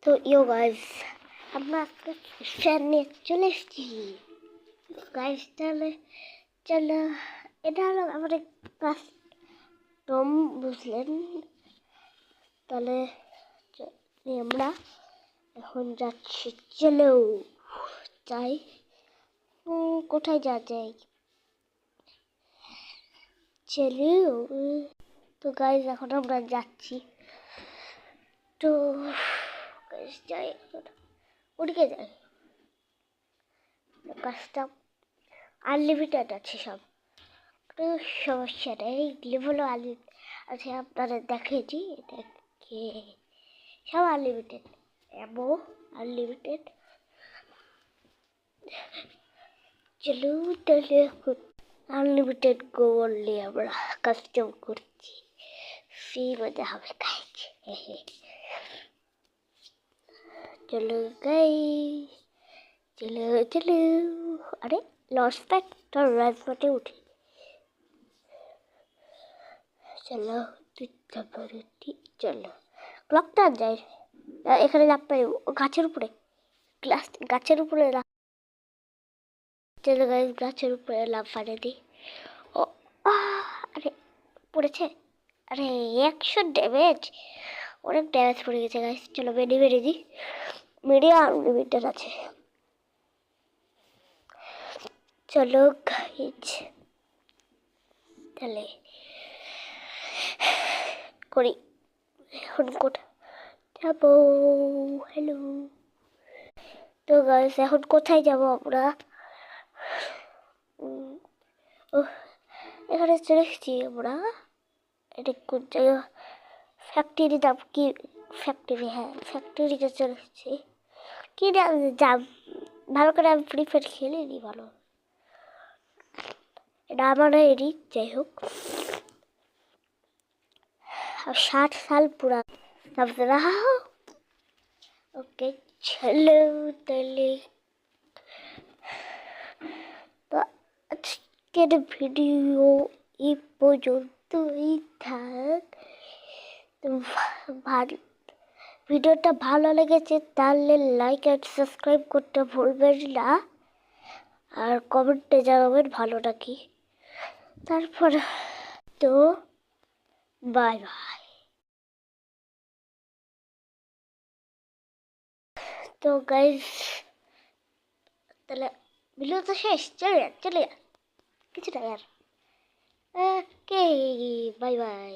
তো গাইস, আমরা আজকে ফ্যান নিয়ে চলে এসেছি গাইস। তাহলে চলো, এটা হলো আমাদের কাস্টম, বুঝলেন? তাহলে আমরা এখন যাচ্ছি, চলো যাই। কোথায় যাওয়া যায়? চলো। তো গাইস, এখন আমরা যাচ্ছি। তো গাইস যাই, ওদিকে যাই। কাজটা আনলিমিটেড আছে সব, কোনো সমস্যা নেই। লেভেলও আছে, আপনারা দেখেছি, দেখে সব আনলিমিটেড, এমও আনলিমিটেড। চলো তাহলে আনলিমিটেড গোল নিয়ে আমরা কাস্টম করছি, ফ্রি মজা হবে গাইজ। চলো গাইজ, চলো চলো। আরে লস প্যাক তো রাজমাটে উঠে। চলো চলো, ক্লকটা যায় এখানে, লাভ পাই গাছের উপরে, গাছের উপরে। চলো গাইজ, গাছের উপরে লাভ পাড়ে দিই। ও আরে পড়েছে, আরে 100 ড্যামেজ, অনেক ড্যামেজ পড়ে গেছে গাইজ। চলো মেরে দিই, মিডিয়া আনলিমিটেড আছে। চলো গাইজ, তাহলে করি। এখন কোথায় যাবো? হ্যালো। তো গাইজ, এখন কোথায় যাব আমরা? এখানে চলে এসেছি আমরা। এটা কোন জায়গা? ফ্যাক্টরি দাম কি? ফ্যাক্টরি, হ্যাঁ ফ্যাক্টরিতে চলে এসেছি। কি দাম? ভালো করে আমি ফ্রি ফায়ার খেলিনি ভালো, এটা আমার এরই। যাই হোক, 60 সাল পুরা समझ रहा हो। ओके चलो তাহলে তো আজকের ভিডিও এই পর্যন্তই থাক। তো ভিডিওটা ভালো লেগেছে তাহলে লাইক আর সাবস্ক্রাইব করতে ভুলবেন না, আর কমেন্টে জানাবেন ভালো নাকি। তারপর তো বাই বাই। তো গাইজ, তাহলে ভিডিও তো শেষ, চলে যান কিছুটা यार। Okay bye bye.